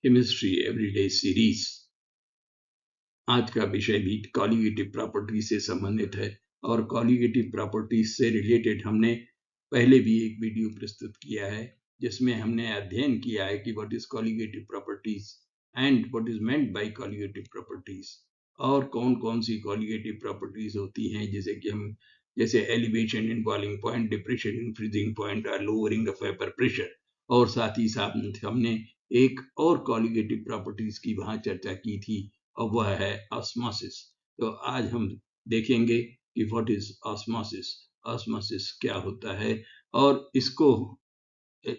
Chemistry everyday series. आज का विषय भी कॉलिगेटिव प्रॉपर्टी से संबंधित है और कॉलिगेटिव प्रॉपर्टीज से रिलेटेड हमने पहले भी एक वीडियो प्रस्तुत किया है जिसमें हमने अध्ययन किया है कि what is colligative properties and what is meant by colligative properties, और कौन कौन सी कॉलिगेटिव प्रॉपर्टीज होती हैं जैसे elevation in boiling point, depression in freezing point और लोअरिंग ऑफ वेपर प्रेशर। और साथ ही साथ हमने एक और कॉलिगेटिव प्रॉपर्टीज की वहां चर्चा की थी और वह है ऑस्मोसिस। तो आज हम देखेंगे कि व्हाट इज ऑस्मोसिस, ऑस्मोसिस क्या होता है, और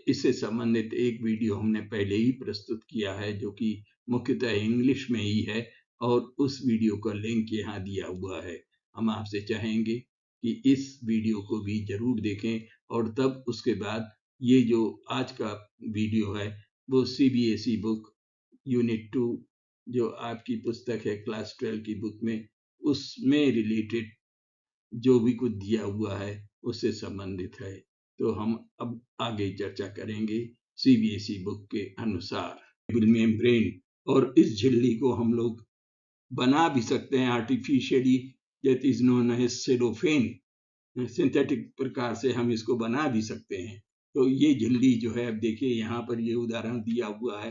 इससे संबंधित एक वीडियो हमने पहले ही प्रस्तुत किया है जो कि मुख्यतः इंग्लिश में ही है और उस वीडियो का लिंक यहाँ दिया हुआ है। हम आपसे चाहेंगे कि इस वीडियो को भी जरूर देखें और तब उसके बाद ये जो आज का वीडियो है वो CBSE बुक यूनिट 2 जो आपकी पुस्तक है क्लास 12 की बुक में, उसमें रिलेटेड जो भी कुछ दिया हुआ है उससे संबंधित है। तो हम अब आगे चर्चा करेंगे CBSE बुक के अनुसार मेम्ब्रेन, और इस झिल्ली को हम लोग बना भी सकते हैं artificially, that is known as cellophane. Synthetic प्रकार से हम इसको बना भी सकते हैं। तो ये झिल्ली जो है, अब देखिए यहाँ पर ये उदाहरण दिया हुआ है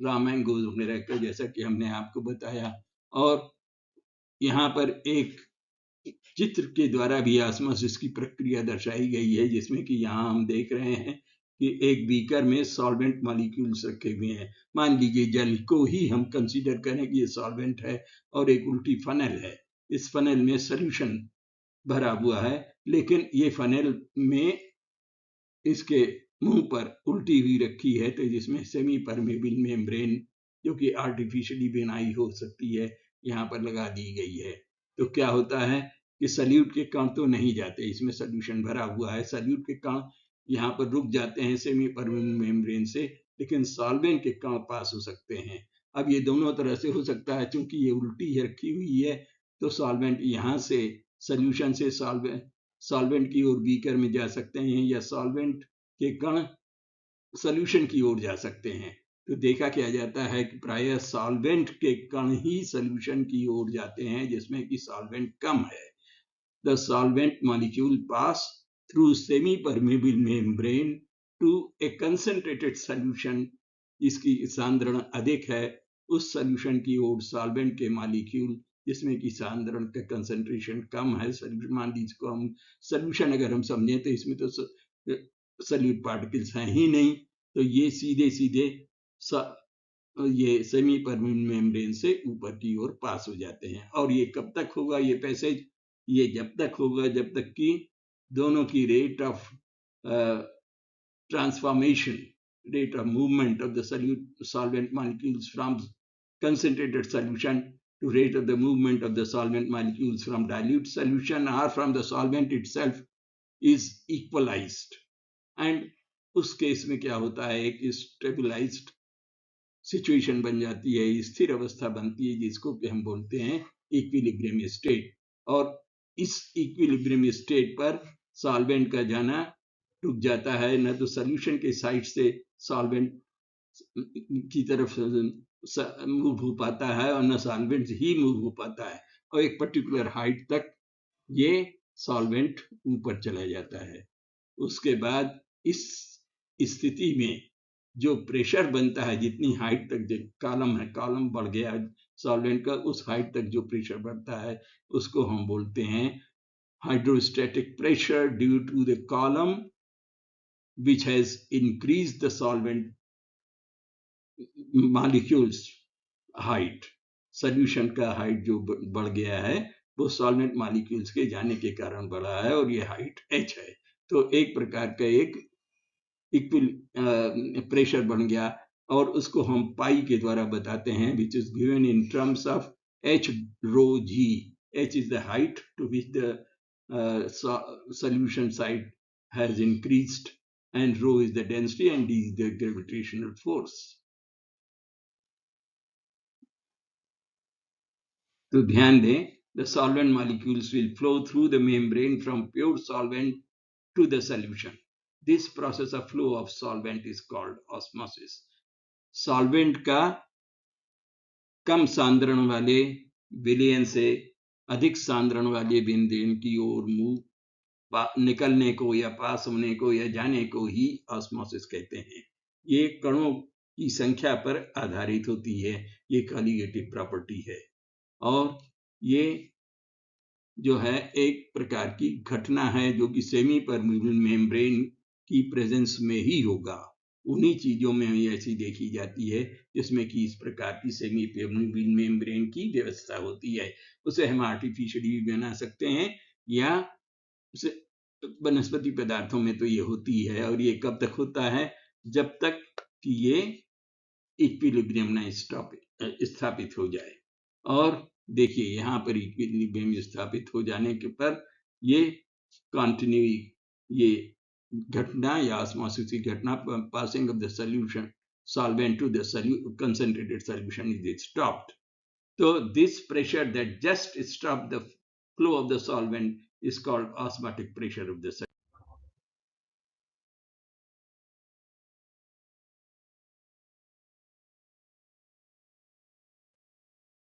रामैंगोज वगैरह का, जैसा कि हमने आपको बताया, और यहाँ पर एक चित्र के द्वारा भी ऑस्मोसिस की प्रक्रिया दर्शाई गई है जिसमें कि यहाँ हम देख रहे हैं कि एक बीकर में सॉल्वेंट मॉलिक्यूल्स रखे हुए हैं। मान लीजिए जल को ही हम कंसीडर करें कि ये सॉल्वेंट है और एक उल्टी फनल है। इस फनल में सॉल्यूशन भरा हुआ है, लेकिन ये फनल में इसके मुंह पर उल्टी हुई रखी है, तो जिसमें सेमी परमेबल मेम्ब्रेन जो कि आर्टिफिशियली बनाई हो सकती है यहाँ पर लगा दी गई है। तो क्या होता है कि सल्यूट के कण तो नहीं जाते, इसमें सोल्यूशन भरा हुआ है, सल्यूट के कण यहाँ पर रुक जाते हैं सेमी परमेबल मेम्ब्रेन से, लेकिन सॉल्वेंट के कण पास हो सकते हैं। अब ये दोनों तरह से हो सकता है, क्योंकि ये उल्टी रखी हुई है तो सॉल्वेंट यहाँ से सोल्यूशन से सॉल्वेंट की ओर बीकर में जा सकते हैं, या सॉल्वेंट के कण सोल्यूशन की ओर जा सकते हैं। तो देखा क्या जाता है कि प्रायः सॉल्वेंट के कण ही सोल्यूशन की ओर जाते हैं जिसमें कि सॉल्वेंट कम है। The solvent molecule pass through semi permeable membrane to a concentrated solution, इसकी सांद्रण अधिक है, उस सोल्यूशन की ओर सॉल्वेंट के मॉलिक्यूल जिसमें कि सांद्रण का कंसंट्रेशन कम है, मान लीजिए को हम सोल्यूशन अगर हम समझें तो इसमें तो सॉल्यूट पार्टिकल्स हैं ही नहीं, तो ये सीधे सीधे ये सेमी परमेबल मेम्ब्रेन से ऊपर की ओर पास हो जाते हैं। और ये कब तक होगा ये पैसेज? ये जब तक होगा जब तक कि दोनों की rate of transformation, rate of movement of the solvent molecules from concentrated solution to rate of the movement of the solvent molecules from dilute solution or from the solvent itself is equalized. And उस case में क्या होता है, एक stabilised situation बन जाती है, स्थिर अवस्था बनती है जिसको कि हम बोलते हैं इक्विलिब्रियम स्टेट। और इस इक्विलिब्रियम स्टेट पर सॉल्वेंट का जाना रुक जाता है, न तो सोल्यूशन के साइड से सॉल्वेंट की तरफ मूव हो पाता है और न सॉल्वेंट ही मूव हो पाता है, और एक पर्टिकुलर हाइट तक ये सॉल्वेंट ऊपर चला जाता है। उसके बाद इस स्थिति में जो प्रेशर बनता है, जितनी हाइट तक जो कॉलम बढ़ गया सॉल्वेंट का, उस हाइट तक जो प्रेशर बढ़ता है उसको हम बोलते हैं hydrostatic pressure due to the column which has increased the solvent molecules height. Solution का हाइट जो बढ़ गया है वो सॉल्वेंट मॉलिक्यूल्स के जाने के कारण बढ़ा है और ये हाइट h है। तो एक प्रकार का एक प्रेशर बन गया और उसको हम पाई के द्वारा बताते हैं, which is given in terms of h rho g. h is the height to which the solution side has increased, and rho is the density and d is the gravitational force. तो ध्यान दें, the solvent molecules will flow through the membrane from pure solvent to the solution. This process of flow of solvent is called osmosis. Solvent का कम सांद्रण वाले विलयन से अधिक सांद्रण वाले विलयन की ओर निकलने को या पास होने को या जाने को ही ऑस्मोसिस कहते हैं। ये कणों की संख्या पर आधारित होती है, ये कॉलीगेटिव प्रॉपर्टी है। और ये जो है एक प्रकार की घटना है जो कि सेमी परमेबल मेम्ब्रेन की प्रेजेंस में ही होगा। उन्हीं चीजों में ऐसी देखी जाती है जिसमें कि इस प्रकार की सेमी परमेबल मेम्ब्रेन की व्यवस्था होती है। उसे हम आर्टिफिशियली बना सकते हैं या उसे वनस्पति पदार्थों में तो ये होती है। और ये कब तक होता है? जब तक कि ये इक्विलिब्रियम न स्थापित हो जाए। और देखिए यहाँ पर इक्विलिब्रियम स्थापित हो जाने के पर ये कंटिन्यू ये घटना या ऑस्मोसिस की घटना, passing of the solution solvent to the concentrated solution is stopped. So this pressure that just stopped the flow of the solvent is called osmotic pressure of the solution.